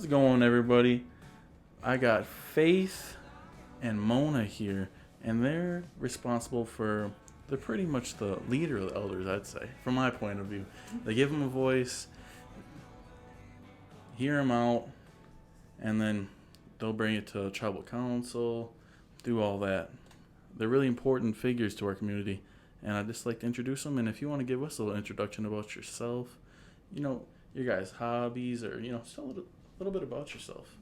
it going, everybody? I got Faith and Mona here, and they're responsible for, they're pretty much the leader of the elders, I'd say, from my point of view. They give them a voice, hear them out, and then they'll bring it to tribal council, do all that. They're really important figures to our community, and I'd just like to introduce them. And if you want to give us a little introduction about yourself, your guys' hobbies, or, just a little bit about yourself.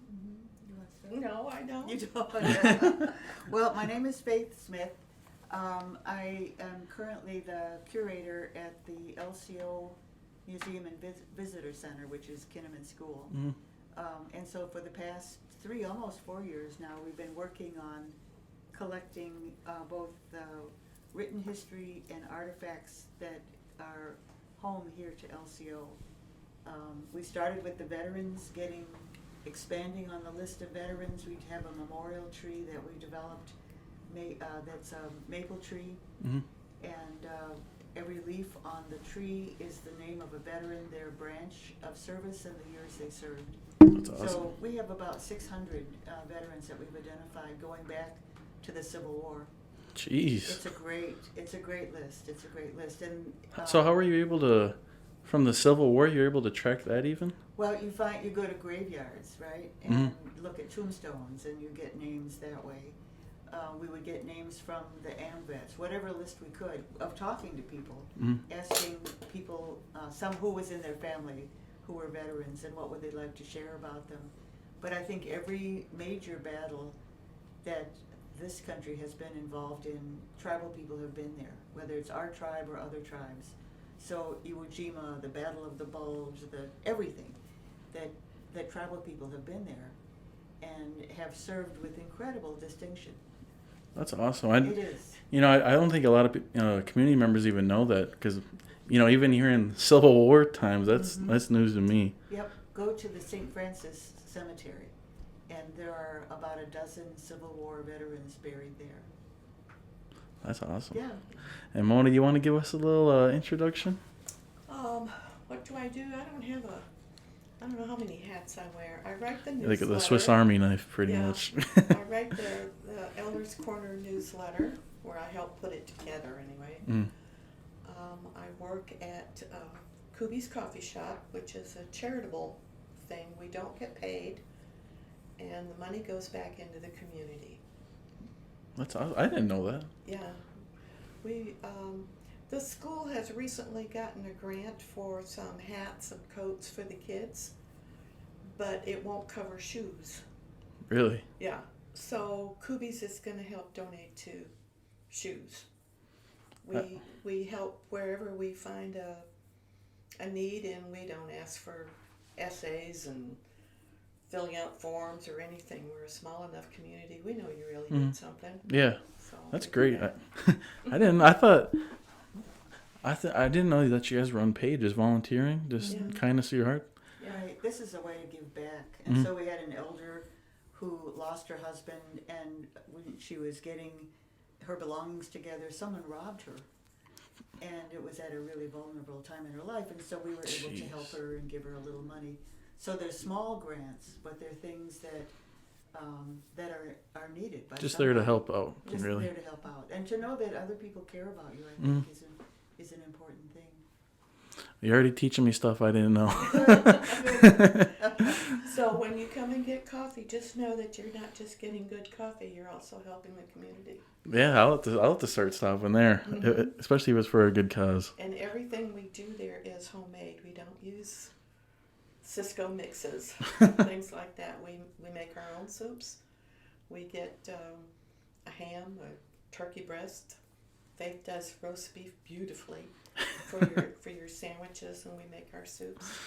No, I don't. You don't. Well, my name is Faith Smith. I am currently the curator at the LCO Museum and Visitor Center, which is Kinnaman School. Mm-hmm. And so for the past almost 4 years now, we've been working on collecting both written history and artifacts that are home here to LCO. We started with the veterans, expanding on the list of veterans. We have a memorial tree that we developed that's a maple tree, Mm-hmm. and every leaf on the tree is the name of a veteran, their branch of service, and the years they served. That's awesome. So we have about 600 veterans that we've identified going back to the Civil War. Jeez. It's a great list. It's a great list. And So how were you able to, from the Civil War, you were able to track that even? well, you go to graveyards, right, and look at tombstones, and you get names that way. We would get names from the AMVETs, whatever list we could, of talking to people, asking people, some who was in their family who were veterans and what would they like to share about them. But I think every major battle that this country has been involved in, tribal people have been there, whether it's our tribe or other tribes. So Iwo Jima, the Battle of the Bulge, everything that tribal people have been there and have served with incredible distinction. That's awesome. It is. I don't think a lot of community members even know that, because, even here in Civil War times, that's news to me. Yep. Go to the St. Francis Cemetery, and there are about a dozen Civil War veterans buried there. That's awesome. Yeah. And Mona, you want to give us a little introduction? What do? I don't know how many hats I wear. I write the newsletter. Like the Swiss Army knife, pretty much. I write the Elders Corner newsletter, where I help put it together anyway. I work at Kubi's Coffee Shop, which is a charitable thing. We don't get paid, and the money goes back into the community. That's awesome. I didn't know that. Yeah. The school has recently gotten a grant for some hats and coats for the kids, but it won't cover shoes. Really? Yeah. So Kubi's is going to help donate to shoes. We help wherever we find a need, and we don't ask for essays and filling out forms or anything. We're a small enough community. We know you really need something. Yeah. So That's great. I didn't know that you guys run pages, volunteering, just kindness of your heart. Yeah. Right. This is a way to give back. And so we had an elder who lost her husband, and when she was getting her belongings together, someone robbed her. And it was at a really vulnerable time in her life, and so we were able to help her and give her a little money. So they're small grants, but they're things that are needed by Just somebody. there to help out, Just really. there to help out, and to know that other people care about you, I think, is an important thing. You're already teaching me stuff I didn't know. So when you come and get coffee, just know that you're not just getting good coffee, you're also helping the community. Yeah, I'll have to start stopping there, especially if it's for a good cause. And everything we do there is homemade. We don't use Cisco mixes, things like that. We make our own soups. We get a ham, a turkey breast. Faith does roast beef beautifully for your sandwiches, and we make our soups.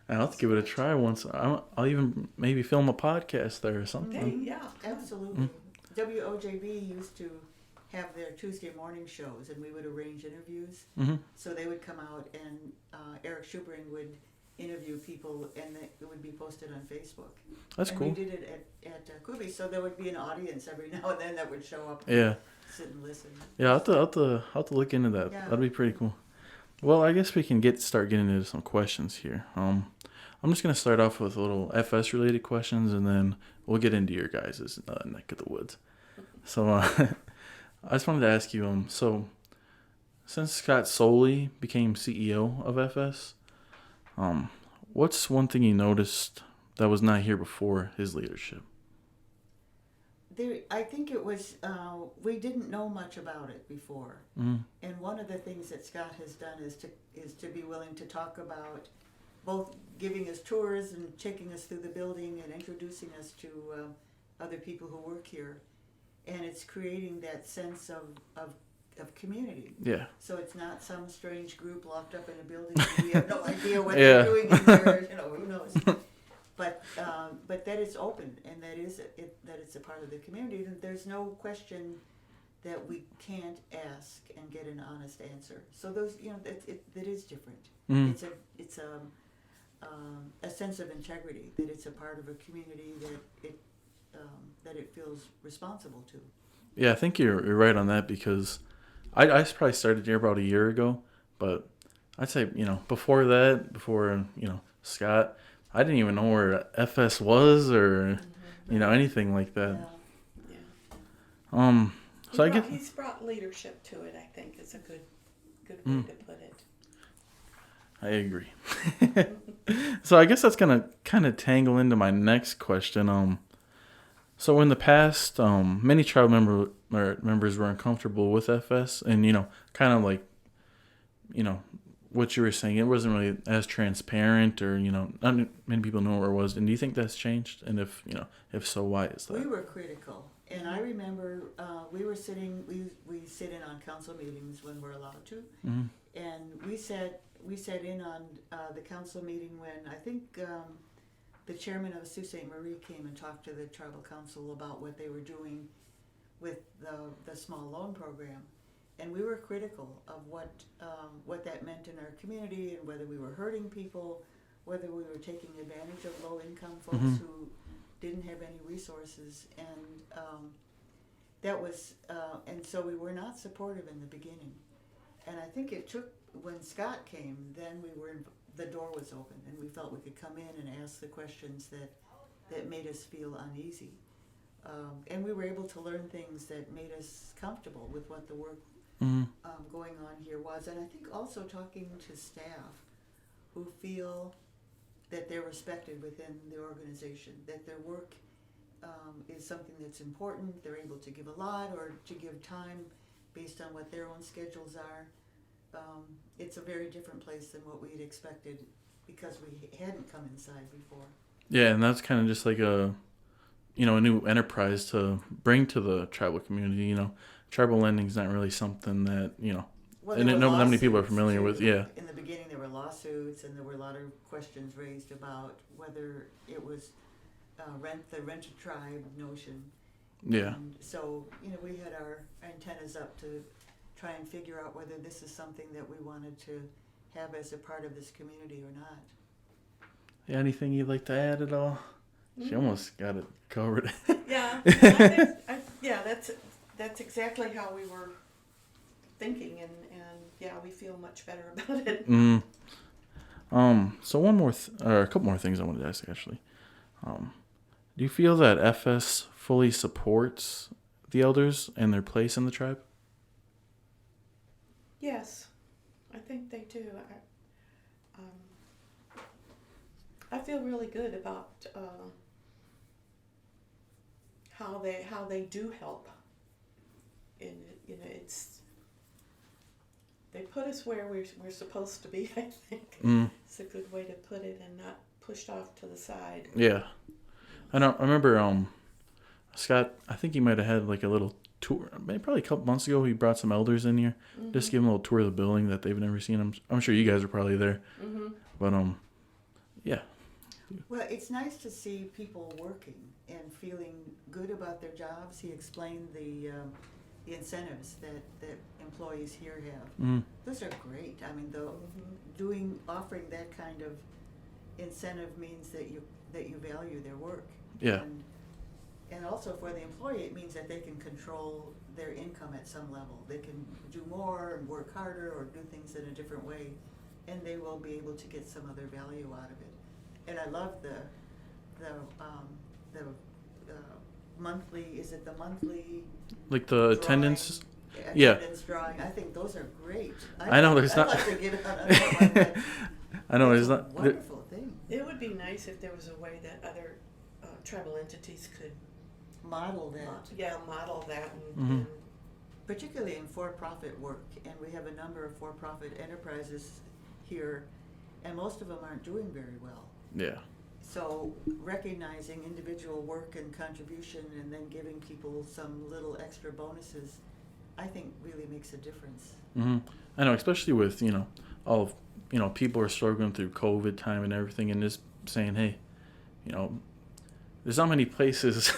I'll have to give it a try once. I'll even maybe film a podcast there or something. Okay, yeah. Absolutely. WOJB used to have their Tuesday morning shows, and we would arrange interviews. So they would come out, and Eric Schubring would interview people, and it would be posted on Facebook. That's cool. And we did it at Kubi, so there would be an audience every now and then that would show up. Yeah. Sit and listen. Yeah, I'll have to look into that. Yeah. That'd be pretty cool. Well, I guess we can start getting into some questions here. I'm just gonna start off with a little FS related questions, and then we'll get into your guys' neck of the woods. So I just wanted to ask you, so since Scott Soley became CEO of FS, what's one thing you noticed that was not here before his leadership? I think it was, we didn't know much about it before. Mm. And one of the things that Scott has done is to be willing to talk about both giving us tours and taking us through the building and introducing us to other people who work here. And it's creating that sense of community. Yeah. So it's not some strange group locked up in a building and we have no idea what Yeah. they're doing in there, who knows. But that it's open and that it's a part of the community. And there's no question that we can't ask and get an honest answer. So those, that is different. Mm. It's a sense of integrity, that it's a part of a community that it feels responsible to. Yeah, I think you're right on that, because I probably started here about a year ago, but I'd say, before Scott, I didn't even know where FS was or, anything like that. Yeah. Yeah. So I get He's brought leadership to it, I think, is a good way to put it. I agree. So I guess that's gonna kind of tangle into my next question. So in the past, many tribe members were uncomfortable with FS, and kind of like, what you were saying, it wasn't really as transparent, or not many people know where it was. And do you think that's changed? And if so, why is that? We were critical, and I remember we sit in on council meetings when we're allowed to, Mm-hmm. and we sat in on the council meeting when I think the chairman of Sault Ste. Marie came and talked to the tribal council about what they were doing with the small loan program, and we were critical of what that meant in our community and whether we were hurting people, whether we were taking advantage of low-income folks Mm-hmm. who didn't have any resources, and that was and so we were not supportive in the beginning. And I think it took, when Scott came, then the door was open, and we felt we could come in and ask the questions that made us feel uneasy. And we were able to learn things that made us comfortable with what the work Mm-hmm. going on here was. And I think also talking to staff who feel that they're respected within the organization, that their work is something that's important, they're able to give a lot or to give time based on what their own schedules are. It's a very different place than what we had expected, because we hadn't come inside before. Yeah, and that's kind of just like a new enterprise to bring to the tribal community. Tribal lending is not really something that Well, and there were not many people are lawsuits, familiar too. with. Yeah. In the beginning, there were lawsuits, and there were a lot of questions raised about whether it was the rent-a-tribe notion. Yeah. And so, we had our antennas up to try and figure out whether this is something that we wanted to have as a part of this community or not. Yeah. Anything you'd like to add at all? She almost got it covered. Yeah, that's exactly how we were thinking, and yeah, we feel much better about it. So or a couple more things I wanted to ask, actually. Do you feel that FS fully supports the elders and their place in the tribe? Yes, I think they do. I feel really good about how they do help. And they put us where we're supposed to be. I think it's a good way to put it, and not pushed off to the side. Yeah, I remember Scott. I think he might have had like a little tour, maybe probably a couple months ago. He brought some elders in here, just give them a little tour of the building that they've never seen. I'm sure you guys are probably there, but yeah. Well, it's nice to see people working and feeling good about their jobs. He explained the incentives that employees here have. Those are great. I mean, offering that kind of incentive means that you value their work. Yeah. And also for the employee, it means that they can control their income at some level. They can do more and work harder or do things in a different way, and they will be able to get some other value out of it. And I love the monthly, is it the monthly Like the attendance. Yeah. attendance drawing? I think those are great. I know there's I'd not. like to get on another one, but I know it's there's a not. wonderful thing. It would be nice if there was a way that other tribal entities could Model that. model that Mhm. and Particularly in for-profit work, and we have a number of for-profit enterprises here, and most of them aren't doing very well. Yeah. So recognizing individual work and contribution and then giving people some little extra bonuses, I think really makes a difference. Hmm. I know, especially with all of people are struggling through COVID time and everything, and just saying, hey, there's not many places,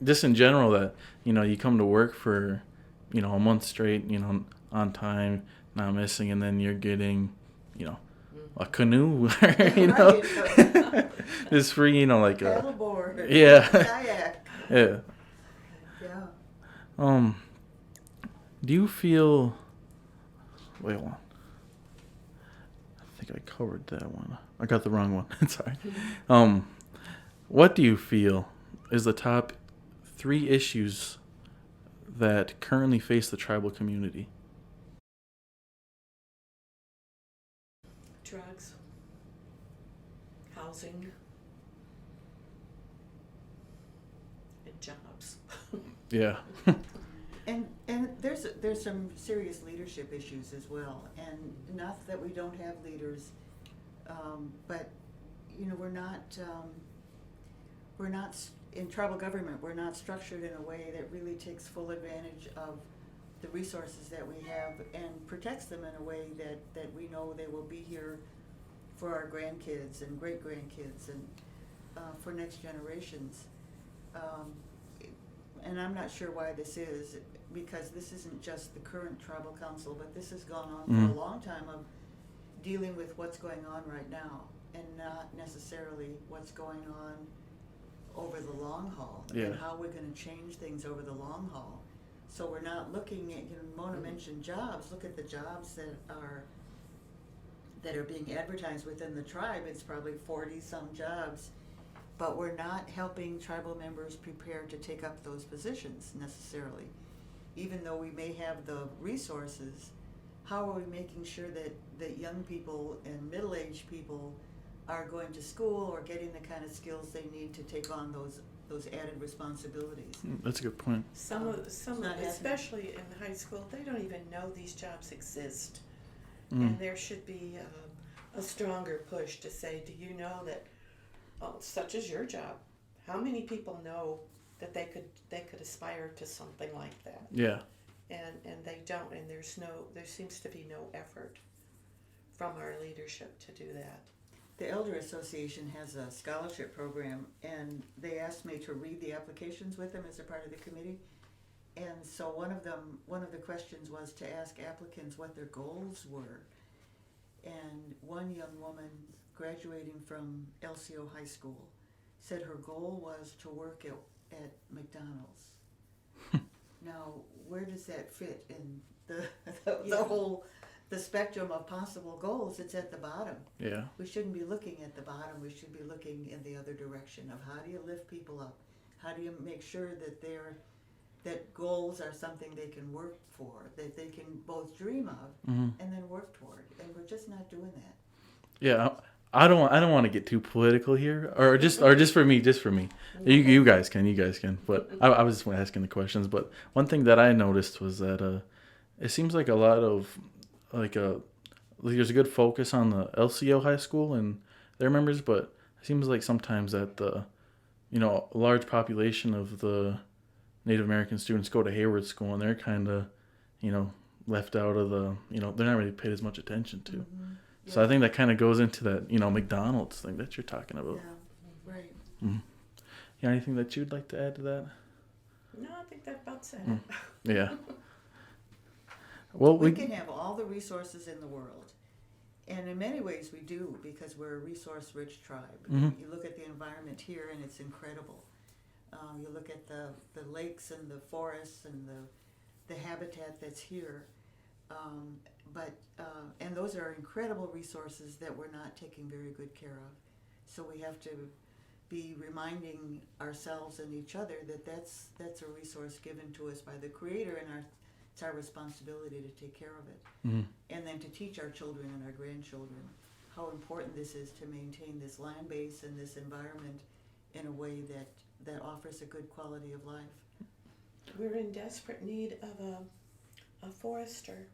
just in general, that you come to work for a month straight, on time, not missing, and then you're getting a canoe, Right. it's free, like a Paddleboard. Yeah. Kayak. yeah. Yeah. Do you feel? Wait, hold on. I think I covered that one. I got the wrong one. Sorry. What do you feel is the top 3 issues that currently face the tribal community? drugs, housing, and jobs. Yeah. And there's some serious leadership issues as well, and not that we don't have leaders, but we're not in tribal government. We're not structured in a way that really takes full advantage of the resources that we have and protects them in a way that we know they will be here for our grandkids and great grandkids and for next generations. And I'm not sure why this is, because this isn't just the current tribal council, but this has gone on for a long time of dealing with what's going on right now and not necessarily what's going on over the long haul and how we're going to change things over the long haul. So we're not looking at, Mona mentioned jobs. Look at the jobs that are being advertised within the tribe. It's probably 40-some jobs. But we're not helping tribal members prepare to take up those positions necessarily. Even though we may have the resources, how are we making sure that young people and middle-aged people are going to school or getting the kind of skills they need to take on those added responsibilities? That's a good point. Some not especially in high school, they don't even know these jobs exist. Mm. And there should be a stronger push to say, do you know that, such as your job, how many people know that they could aspire to something like that? Yeah. And they don't, and there seems to be no effort from our leadership to do that. The Elder Association has a scholarship program, and they asked me to read the applications with them as a part of the committee. And so one of the questions was to ask applicants what their goals were. And one young woman graduating from LCO High School said her goal was to work at McDonald's. Now, where does that fit in the whole the spectrum of possible goals? It's at the bottom. Yeah. We shouldn't be looking at the bottom. We should be looking in the other direction of how do you lift people up? How do you make sure that goals are something they can work for, that they can both dream of and then work toward? And we're just not doing that. Yeah. I don't want to get too political here, or just for me. You guys can. But I was just asking the questions. But one thing that I noticed was that it seems like a lot of there's a good focus on the LCO high school and their members, but it seems like sometimes that a large population of the Native American students go to Hayward School, and they're kind of left out of the they're not really paid as much attention to. Mm-hmm. Yeah. So I think that kind of goes into that McDonald's thing that you're talking about. Yeah, right. Mm-hmm. Yeah, anything that you'd like to add to that? No, I think that about said it. Yeah. Well, we can have all the resources in the world, and in many ways we do, because we're a resource-rich tribe. Mm-hmm. You look at the environment here, and it's incredible. You look at the lakes and the forests and the habitat that's here, and those are incredible resources that we're not taking very good care of. So we have to be reminding ourselves and each other that that's a resource given to us by the Creator, and it's our responsibility to take care of it. Mm-hmm. And then to teach our children and our grandchildren how important this is to maintain this land base and this environment in a way that offers a good quality of life. We're in desperate need of a forester,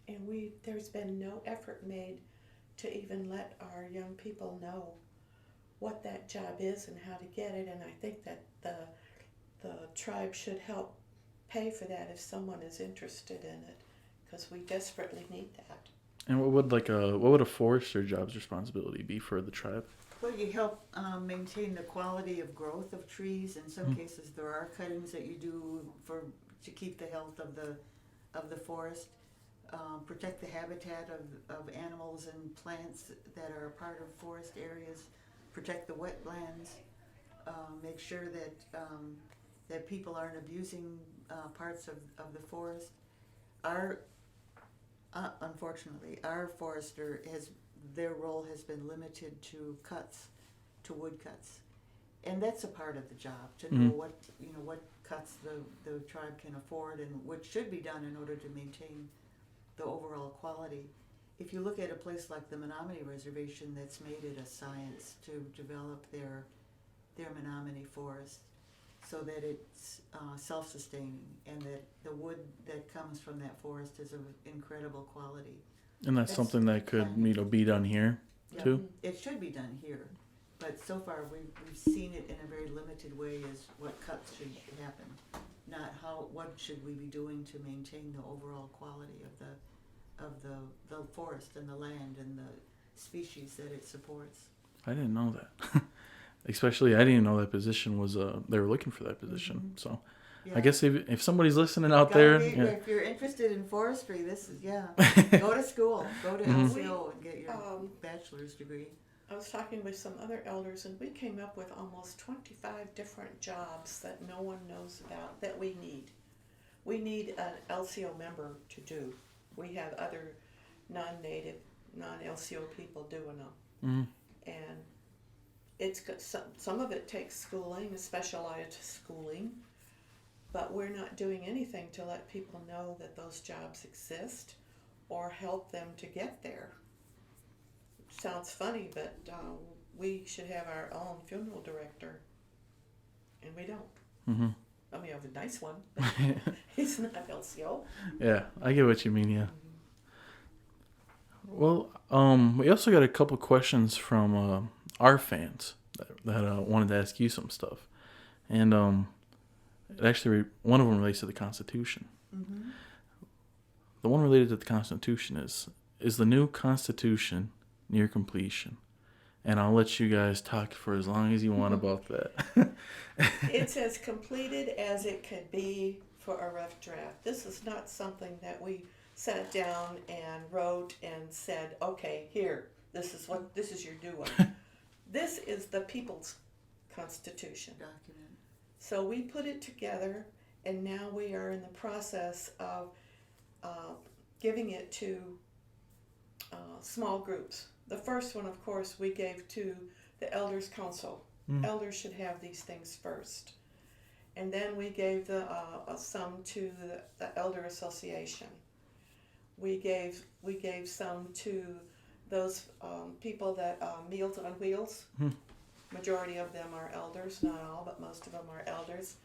and there's been no effort made to even let our young people know what that job is and how to get it. And I think that the tribe should help pay for that if someone is interested in it, because we desperately need that. And what would a forester job's responsibility be for the tribe? Well, you help maintain the quality of growth of trees. In some cases, there are cuttings that you do to keep the health of the forest, protect the habitat of animals and plants that are a part of forest areas, protect the wetlands, make sure that people aren't abusing parts of the forest. Unfortunately, our forester their role has been limited to wood cuts, and that's a part of the job to know what cuts the tribe can afford and what should be done in order to maintain the overall quality. If you look at a place like the Menominee Reservation, that's made it a science to develop their Menominee forest so that it's self-sustaining, and that the wood that comes from that forest is of incredible quality. And that's something that could be done here too? It should be done here, but so far we've seen it in a very limited way as what cuts should happen, not what should we be doing to maintain the overall quality of the forest and the land and the species that it supports. I didn't know that. Especially, I didn't know that position was, they were looking for that position. Mm-hmm. So yeah. I guess if somebody's listening out there. If you're interested in forestry, this is, go to school. Go to LCO and get your bachelor's degree. I was talking with some other elders, and we came up with almost 25 different jobs that no one knows about that we need. We need an LCO member to do. We have other non-native, non-LCO people doing them. Mm-hmm. And it's got some of it takes schooling, specialized schooling, but we're not doing anything to let people know that those jobs exist or help them to get there. Sounds funny, but we should have our own funeral director, and we don't. Mm-hmm. I mean, we have a nice one, but he's not LCO. Yeah, I get what you mean, yeah. Mm-hmm. Well, we also got a couple questions from our fans that wanted to ask you some stuff. And actually, one of them relates to the Constitution. Mm-hmm. The one related to the Constitution is the new Constitution near completion? And I'll let you guys talk for as long as you want about that. It's as completed as it could be for a rough draft. This is not something that we sat down and wrote and said, okay, here, this is your new one. This is the people's Constitution document. So we put it together, and now we are in the process of giving it to small groups. The first one, of course, we gave to the Elders Council. Elders should have these things first. And then we gave some to the Elder Association. We gave some to those people that Meals on Wheels. Majority of them are elders, not all, but most of them are elders.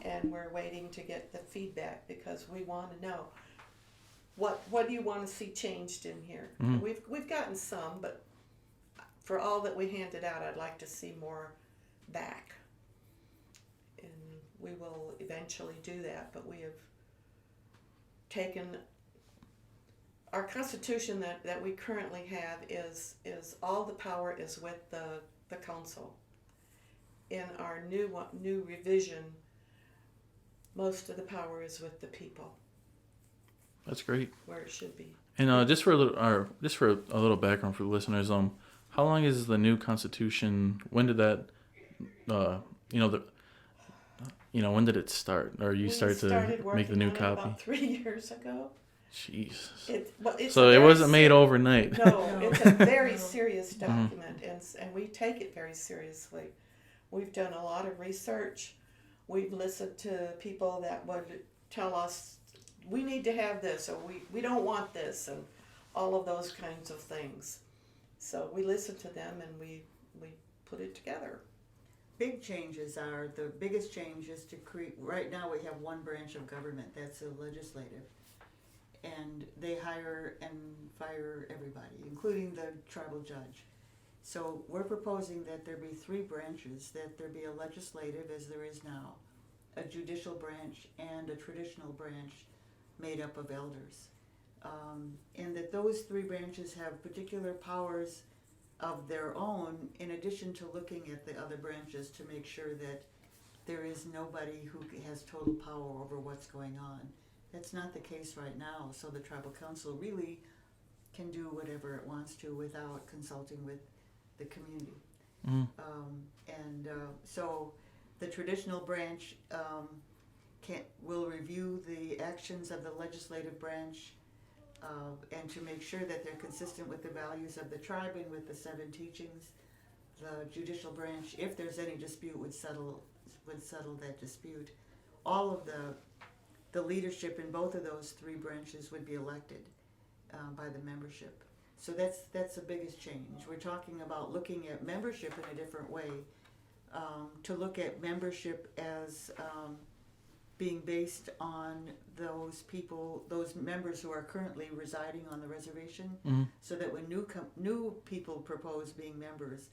And we're waiting to get the feedback because we want to know what do you want to see changed in here. We've gotten some, but for all that we handed out, I'd like to see more back. And we will eventually do that, but we have taken our Constitution that we currently have is all the power is with the council. In our new revision, most of the power is with the people. That's great. Where it should be. And just for a little background for the listeners, how long is the new Constitution? When did that, when did it start? Or you started to make the new copy? About 3 years ago. Jesus. It's So a it very wasn't made overnight. No, it's a very serious document, and we take it very seriously. We've done a lot of research. We've listened to people that would tell us, we need to have this, or we don't want this, and all of those kinds of things. So we listen to them, and we put it together. Big changes are, the biggest change is to create, right now we have one branch of government, that's the legislative. And they hire and fire everybody, including the tribal judge. So we're proposing that there be 3 branches, that there be a legislative, as there is now, a judicial branch, and a traditional branch made up of elders. And that those 3 branches have particular powers of their own, in addition to looking at the other branches to make sure that there is nobody who has total power over what's going on. That's not the case right now, so the tribal council really can do whatever it wants to without consulting with the community. So the traditional branch will review the actions of the legislative branch and to make sure that they're consistent with the values of the tribe and with the 7 teachings. The judicial branch, if there's any dispute, would settle that dispute. All of the leadership in both of those 3 branches would be elected by the membership. So that's the biggest change. We're talking about looking at membership in a different way, to look at membership as being based on those people, those members who are currently residing on the reservation, so that when new people propose being members,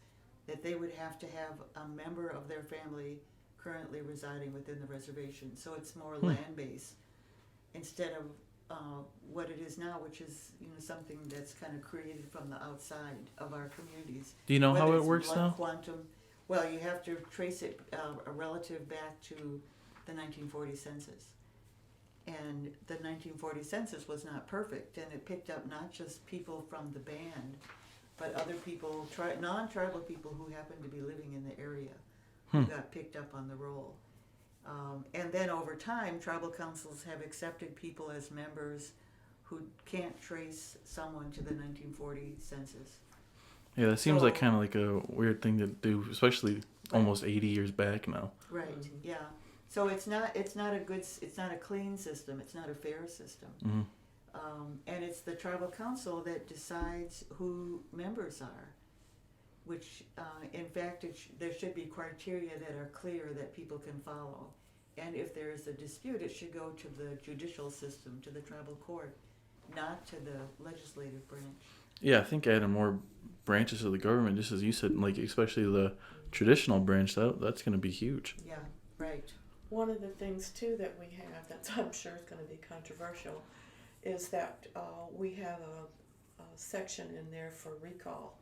that they would have to have a member of their family currently residing within the reservation. So it's more land-based instead of what it is now, which is something that's kind of created from the outside of our communities. Do you know Whether how it it's works blood now? Quantum. Well, you have to trace it a relative back to the 1940 census. And the 1940 census was not perfect, and it picked up not just people from the band, but other people, non-tribal people who happened to be living in the area, who got picked up on the roll. And then over time, tribal councils have accepted people as members who can't trace someone to the 1940 census. Yeah, that seems like kind of like a weird thing to do, especially almost 80 years back now. Right. Yeah. So it's not a clean system. It's not a fair system. And it's the tribal council that decides who members are, which in fact there should be criteria that are clear that people can follow. And if there is a dispute, it should go to the judicial system, to the tribal court, not to the legislative branch. Yeah, I think adding more branches of the government, just as you said, like especially the traditional branch, that's going to be huge. Yeah, right. One of the things too that we have that I'm sure is going to be controversial is that we have a section in there for recall,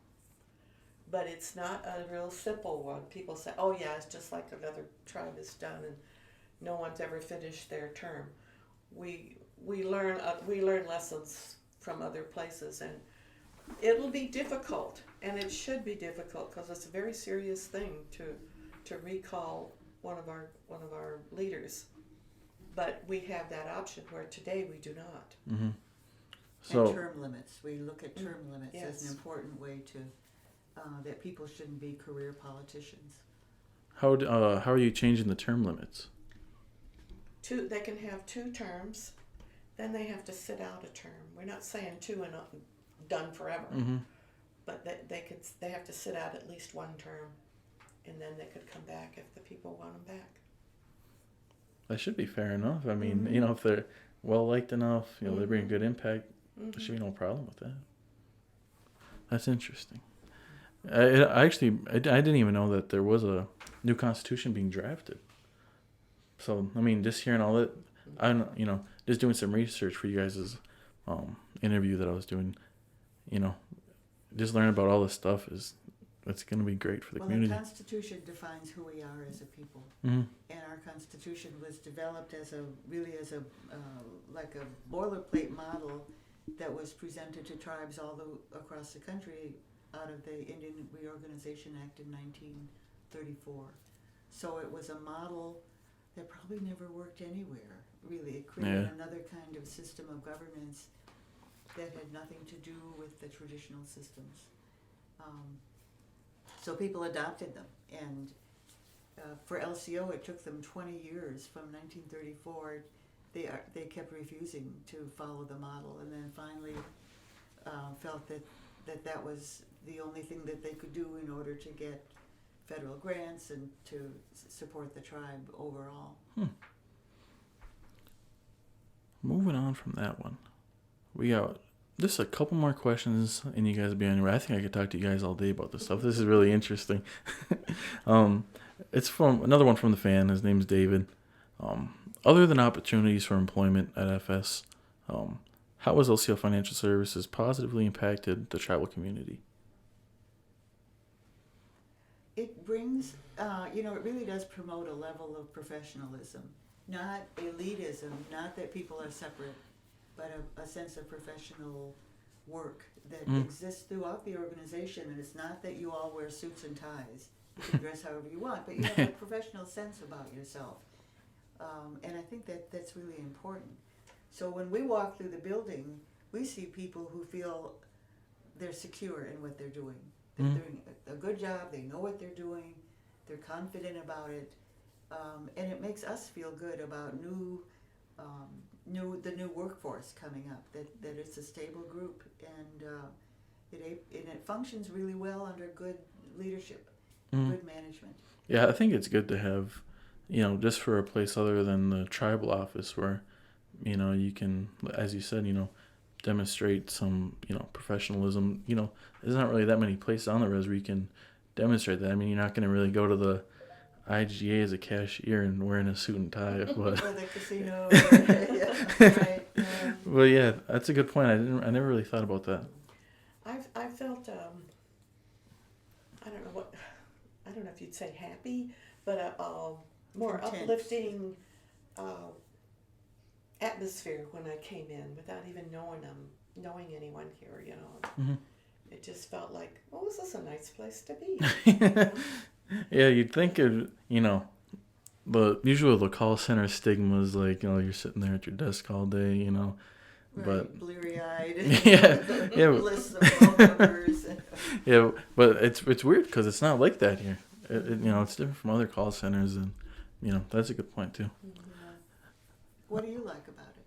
but it's not a real simple one. People say, "Oh yeah, it's just like another tribe has done, and no one's ever finished their term." We learn lessons from other places, and it'll be difficult, and it should be difficult because it's a very serious thing to recall one of our leaders. But we have that option where today we do not. So, and term limits. We look at term limits as an important way to that people shouldn't be career politicians. how are you changing the term limits? They can have 2 terms, then they have to sit out a term. We're not saying 2 and done forever, but they have to sit out at least 1 term, and then they could come back if the people want them back. That should be fair enough. I mean, if they're well liked enough, they bring a good impact. There should be no problem with that. That's interesting. I didn't even know that there was a new constitution being drafted. So I mean, just hearing all that, just doing some research for you guys' interview that I was doing, just learning about all this stuff it's going to be great for the community. The Constitution defines who we are as a people, Mm-hmm. and our Constitution was developed as a like a boilerplate model that was presented to tribes all across the country out of the Indian Reorganization Act in 1934. So it was a model that probably never worked anywhere, really. It created Yeah. another kind of system of governance that had nothing to do with the traditional systems. So people adopted them, and for LCO it took them 20 years, from 1934. They kept refusing to follow the model, and then finally felt that was the only thing that they could do in order to get federal grants and to support the tribe overall. Moving on from that one, we got just a couple more questions, and you guys will be on your way. I think I could talk to you guys all day about this stuff. This is really interesting. It's from another one from the fan. His name's David. Other than opportunities for employment at FS, how has LCO Financial Services positively impacted the tribal community? It brings, it really does promote a level of professionalism, not elitism, not that people are separate, but a sense of professional work that exists throughout the organization. And it's not that you all wear suits and ties. You can dress however you want, but you have a professional sense about yourself. And I think that's really important. So when we walk through the building, we see people who feel they're secure in what they're doing. They're doing a good job, they know what they're doing, they're confident about it, and it makes us feel good about the new workforce coming up, that it's a stable group, and it functions really well under good leadership, good management. Yeah, I think it's good to have, just for a place other than the tribal office where, you can, as you said, demonstrate some, professionalism. There's not really that many places on the res where you can demonstrate that. I mean, you're not going to really go to the IGA as a cashier and wearing a suit and tie. But Or the casino. Yeah, right. But yeah, that's a good point. I never really thought about that. I felt I don't know if you'd say happy, but more Content. uplifting atmosphere when I came in without even knowing anyone here. It just felt like, oh, this is a nice place to be. Yeah, you'd think it, but usually the call center stigma is like, you're sitting there at your desk all day, Right, but bleary-eyed. yeah, Lists of phone numbers. yeah, but it's weird because it's not like that here. It's different from other call centers, and that's a good point too. What do you like about it?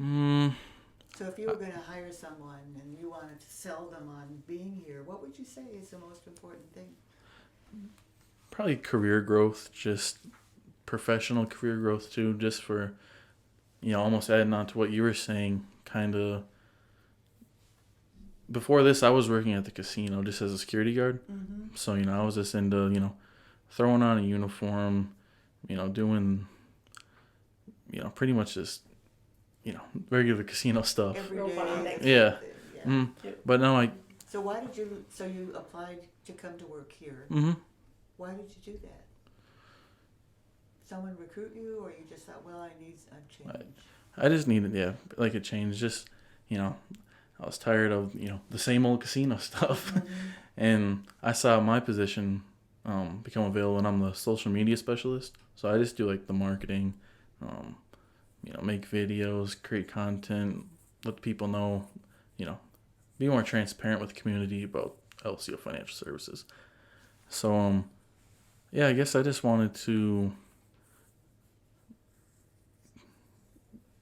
Mm, So if you were going to hire someone and you wanted to sell them on being here, what would you say is the most important thing? Probably career growth, just professional career growth too, just for, almost adding on to what you were saying, kind of. Before this, I was working at the casino just as a security guard. Mm-hmm. So, I was just into, throwing on a uniform, doing, pretty much just, regular casino stuff. Every Robotics. day. Yeah. Yeah. But now So you applied to come to work here. Why did you do that? Someone recruit you, or you just thought, well, I need a change? I just needed, a change. Just, I was tired of, the same old casino stuff. Mm-hmm. And I saw my position become available, and I'm the social media specialist. So I just do, the marketing, make videos, create content, let people know, be more transparent with the community about LCO Financial Services. So, I guess I just wanted to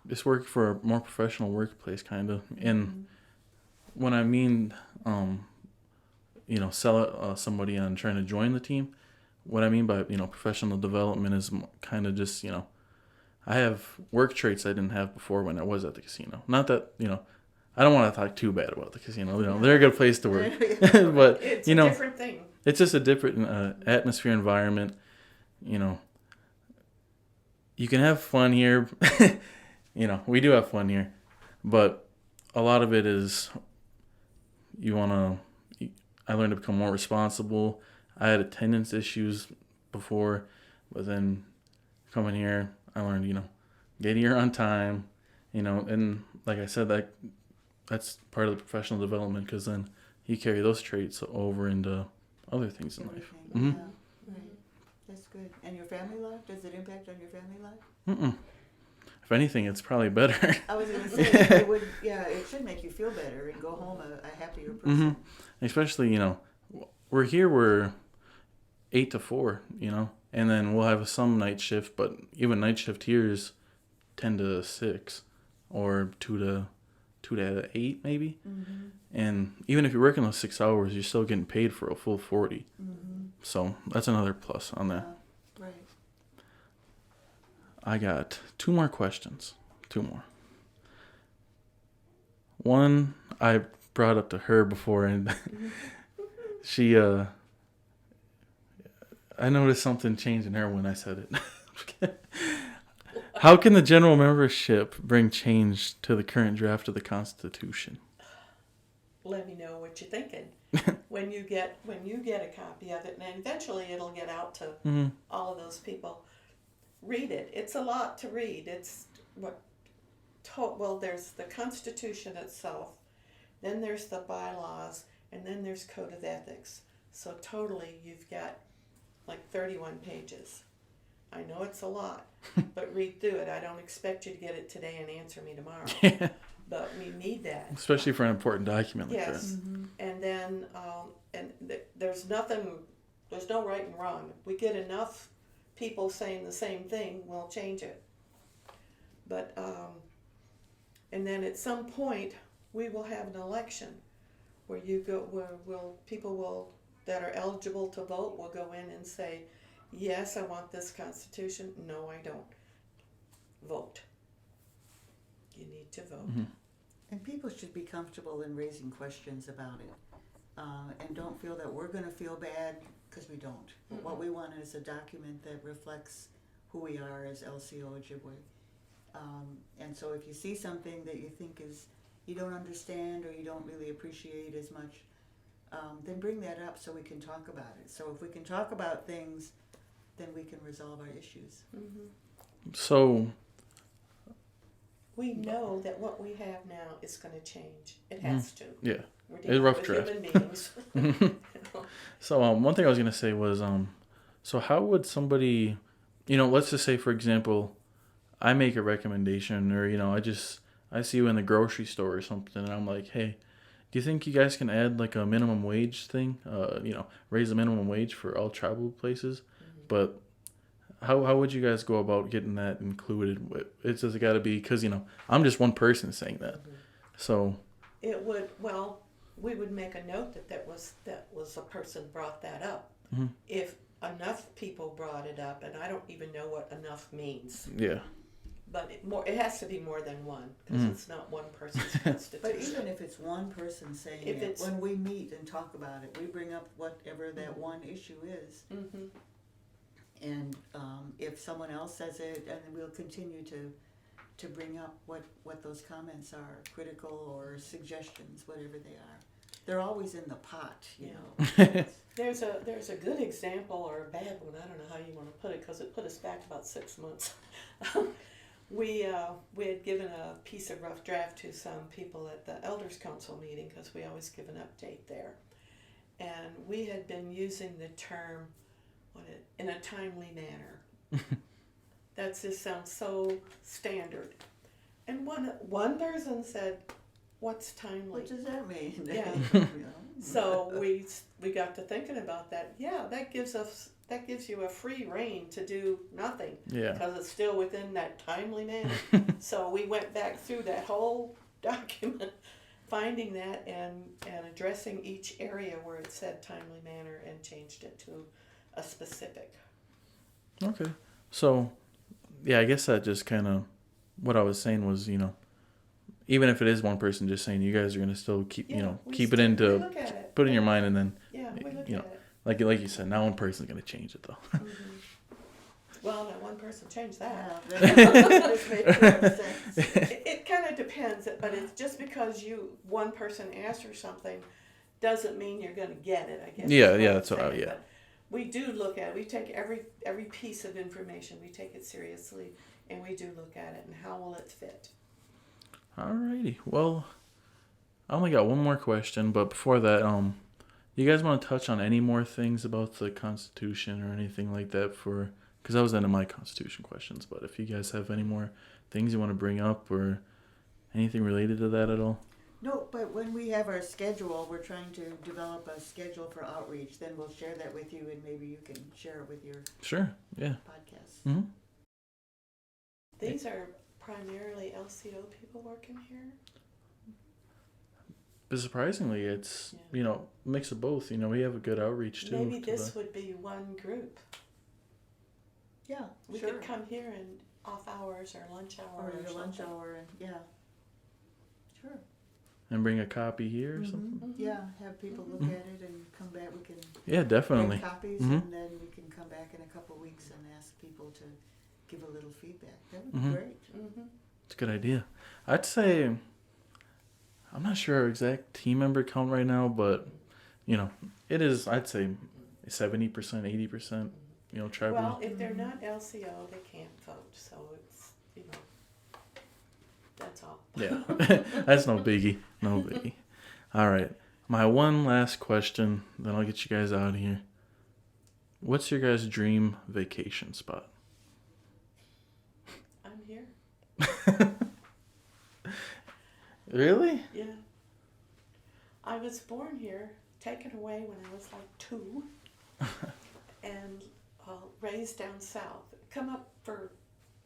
just work for a more professional workplace, kind of. And when I mean, sell somebody on trying to join the team, what I mean by, professional development is kind of just, I have work traits I didn't have before when I was at the casino. Not that, I don't want to talk too bad about the casino. They're a good place to work. But, It's a different thing. it's just a different atmosphere, environment. You can have fun here. We do have fun here. But a lot of it is I learned to become more responsible. I had attendance issues before, but then coming here, I learned, get here on time, and like I said, that's part of the professional development, because then you carry those traits over into other things in life. Everything. Yeah, right. That's good. And your family life? Does it impact on your family life? Mm-mm. If anything, it's probably better. I was going to say, it would, yeah, it should make you feel better and go home a happier person. Especially, we're 8 to 4, and then we'll have some night shift, but even night shift here is 10 to 6 or 2 to 8 maybe. Mm-hmm. And even if you're working those 6 hours, you're still getting paid for a full 40. Mm-hmm. So that's another plus on that. Right. I got 2 more questions. 2 more. One I brought up to her before, and she, I noticed something change in her when I said it. How can the general membership bring change to the current draft of the Constitution? Let me know what you're thinking. when you get a copy of it, and eventually it'll get out to all of those people. Read it. It's a lot to read. It's there's the Constitution itself, then there's the bylaws, and then there's Code of Ethics. So totally you've got like 31 pages. I know it's a lot, but read through it. I don't expect you to get it today and answer me tomorrow. But we need that. Especially for an important document like that. Yes. Mm-hmm. And then there's no right and wrong. If we get enough people saying the same thing, we'll change it. But and then at some point we will have an election where people that are eligible to vote will go in and say, yes, I want this Constitution. No, I don't. Vote. You need to vote. Mm-hmm. And people should be comfortable in raising questions about it. And don't feel that we're going to feel bad, because we don't. But what we want is a document that reflects who we are as LCO Ojibwe. And so if you see something that you think you don't understand or you don't really appreciate as much, then bring that up so we can talk about it. So if we can talk about things, then we can resolve our issues. Mm-hmm. So we know that what we have now is going to change. It has to. Yeah. We're It's a dealing rough with draft. human beings. So one thing I was going to say was, so how would somebody, let's just say, for example, I make a recommendation, or, I see you in the grocery store or something, and I'm like, hey, do you think you guys can add like a minimum wage thing? Raise the minimum wage for all tribal places? Mm-hmm. But how would you guys go about getting that included? It's just got to be, because, I'm just one person saying that. Mm-hmm. So it would, we would make a note that was a person brought that up. Mm-hmm. If enough people brought it up, and I don't even know what enough means. Yeah. But it has to be more than one, because it's not one person's constitution. But even if it's one person saying it, when we meet and talk about it, we bring up whatever that one issue is. Mm-hmm. And if someone else says it, and we'll continue to bring up what those comments are, critical or suggestions, whatever they are. They're always in the pot, you know. There's a good example, or a bad one. I don't know how you want to put it, because it put us back about 6 months. We had given a piece of rough draft to some people at the Elders Council meeting, because we always give an update there. And we had been using the term, in a timely manner. That just sounds so standard. And one person said, "What's timely?" What does that mean? Yeah. So we got to thinking about that. Yeah, that gives you a free rein to do nothing. Yeah. Because it's still within that timely manner. So we went back through that whole document, finding that and addressing each area where it said timely manner, and changed it to a specific. Okay. So, yeah, I guess that just kind of, what I was saying was, even if it is one person just saying, you guys are going to still keep, keep it into, put it in your mind, and then, we look at it. like you said, not one person's going to change it, though. Mm-hmm. Well, that one person changed that. It kind of depends, but it's just because one person asked for something doesn't mean you're going to get it, I guess. Yeah, that's what But we do look at it. We take every piece of information, we take it seriously, and we do look at it, and how will it fit. Alrighty. Well, I only got one more question, but before that, You guys want to touch on any more things about the Constitution or anything like that because that was the end of my Constitution questions, but if you guys have any more things you want to bring up or anything related to that at all? No, but when we have our schedule, we're trying to develop a schedule for outreach, then we'll share that with you and maybe you can share it with your Sure, yeah. podcast. Mm-hmm. These are primarily LCO people working here. But surprisingly, it's, Yeah. Mix of both. We have a good outreach too. Maybe this would be one group. Yeah, We sure. could come here and off hours or lunch hour Or your lunch something. hour, and yeah. Sure. And bring a copy here or something? Mhm. Yeah, have people look Mhm. at it and come back. We can Yeah, definitely. make copies, Mhm. and then we can come back in a couple of weeks and ask people to give a little feedback. That would Mhm. be great. Mm-hmm. It's a good idea. I'd say, I'm not sure our exact team member count right now, but, it is, I'd say 70%, 80%, tribal. Well, if they're not LCO, they can't vote, so it's, that's all. Yeah, that's no biggie. No biggie. All right. My one last question, then I'll get you guys out of here. What's your guys' dream vacation spot? I'm here. Really? Yeah. I was born here, taken away when I was like 2, and raised down south.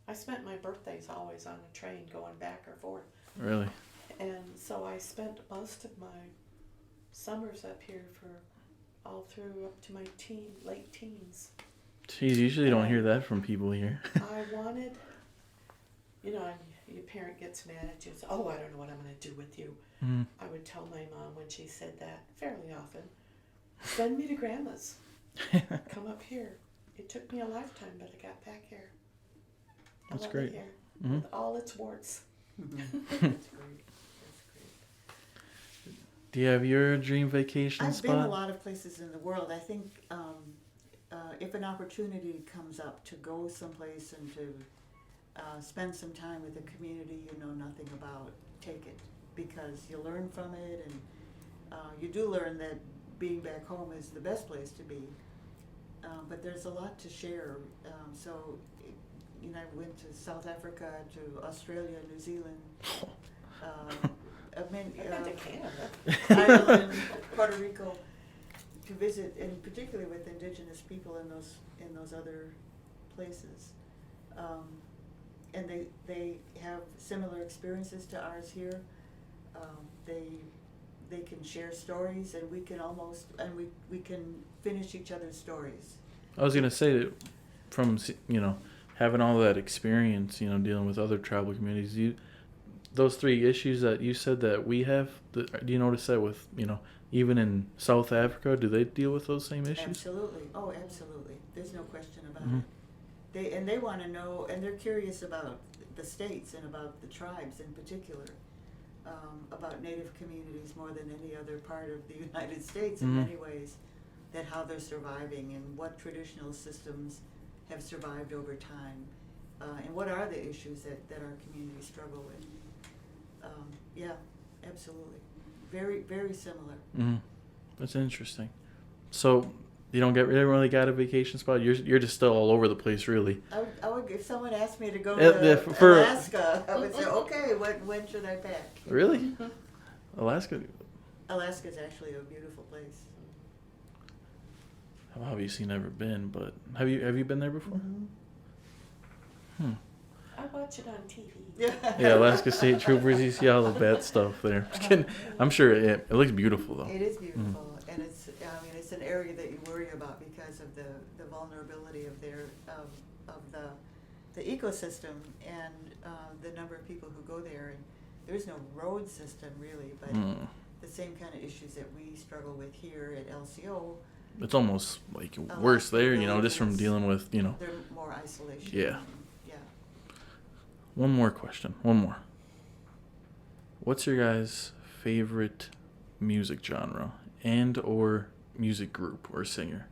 I spent my birthdays always on a train going back or forth. Really? And so I spent most of my summers up here for all through up to my late teens. Jeez, usually don't hear that from people here. I wanted, your parent gets mad at you and says, oh, I don't know what I'm going to do with you. Mm. I would tell my mom when she said that fairly often, send me to Grandma's. Come up here. It took me a lifetime, but I got back here. I That's love great. it here, Mhm. with all its warts. That's great. That's great. Do you have your dream vacation I've spot? been a lot of places in the world. I think if an opportunity comes up to go someplace and to spend some time with a community you know nothing about, take it, because you learn from it, and you do learn that being back home is the best place to be. But there's a lot to share. I went to South Africa, to Australia, New Zealand. I've been to Canada. Ireland, Puerto Rico, to visit, and particularly with indigenous people in those other places, and they have similar experiences to ours here. They can share stories, and we can finish each other's stories. I was gonna say that from having all that experience, dealing with other tribal communities, those 3 issues that you said that we have, do you notice that with even in South Africa, do they deal with those same issues? Absolutely. Oh, absolutely. There's no question about Mhm. it. They want to know, and they're curious about the states and about the tribes in particular, about Native communities more than any other part of the United States in Mhm. many ways, that how they're surviving and what traditional systems have survived over time, and what are the issues that our communities struggle with. Yeah, absolutely. Very, very similar. Mm. That's interesting. So you don't really got a vacation spot. You're just still all over the place, really. I would, if someone asked me to go Yeah, to for- Alaska, I would say, okay, when should I pack? Really? Alaska. Alaska's actually a beautiful place. I've obviously never been, but have you been there before? Mm-hmm. I watch it on TV. Yeah, Alaska State Troopers. You see all the bad stuff there. I'm sure it looks beautiful though. It is beautiful, and it's an area that you worry about because of the vulnerability of the ecosystem and the number of people who go there. And there's no road system really, but the same kind of issues that we struggle with here at LCO. It's almost like A worse lot of there, just from villages. dealing with, They're more isolation. Yeah. Yeah. One more question. One more. What's your guys' favorite music genre and or music group or singer?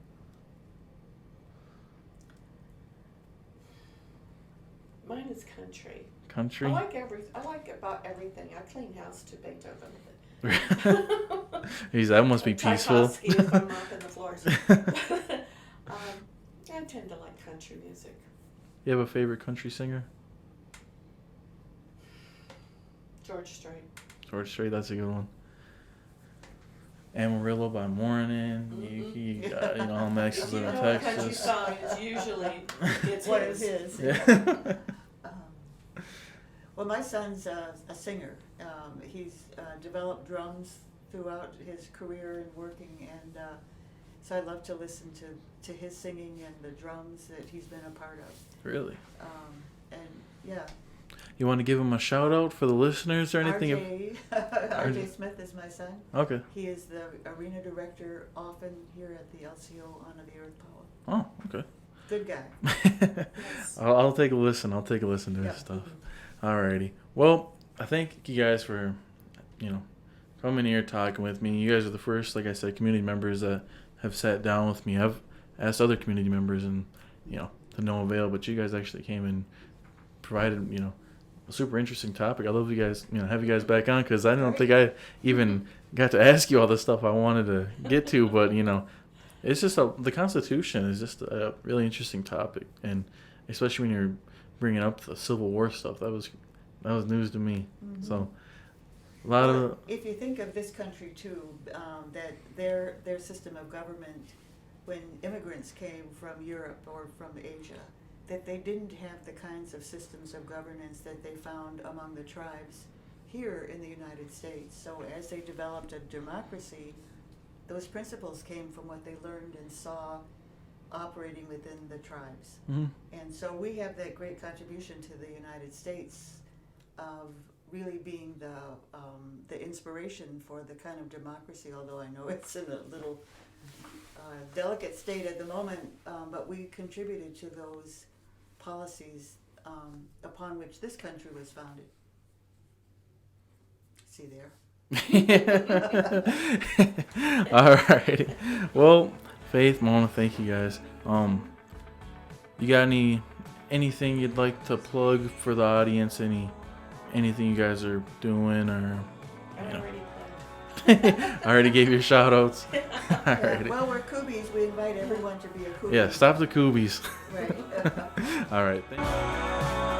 Mine is country. country? I like about everything. I clean house to Beethoven. Jeez, that must be peaceful. Tchaikovsky if I'm mopping the floors. I tend to like country music. You have a favorite country singer? George Strait. George Strait, that's a good one. Amarillo by Morning. Mm-hmm. You got, all Max's You Little know, a country Texas. song is usually it's One of his. his. Yeah. Well, my son's a singer. He's developed drums throughout his career and working, and so I love to listen to his singing and the drums that he's been a part of. Really? And yeah. You want to give him a shout out for the listeners or anything? RJ Smith is my son. Okay. He is the arena director often here at the LCO Honor the Earth Power. Oh, okay. Good guy. Yes. I'll take a listen. I'll take a listen to his stuff. Alrighty. Well, I thank you guys for, coming here talking with me. You guys are the first, like I said, community members that have sat down with me. I've asked other community members and, to no avail, but you guys actually came and provided, a super interesting topic. I love you guys, have you guys back on because I don't think I even got to ask you all the stuff I wanted to get to, but, it's just the Constitution is just a really interesting topic, and especially when you're bringing up the Civil War stuff, that was news to me. Mm-hmm. So a lot of if you think of this country too, that their system of government, when immigrants came from Europe or from Asia, that they didn't have the kinds of systems of governance that they found among the tribes here in the United States. So as they developed a democracy, those principles came from what they learned and saw operating within the tribes. mm-hmm. And so we have that great contribution to the United States of really being the inspiration for the kind of democracy, although I know it's in a little delicate state at the moment, but we contributed to those policies upon which this country was founded. See there? All right. Well, Faith, Mona, thank you guys. You got anything you'd like to plug for the audience? Anything you guys are doing or? I already played. I already gave you shout outs. Alrighty. Well, we're Coobies. We invite everyone to be a Coobie. Yeah, stop the Coobies. Right. All right. Thank you.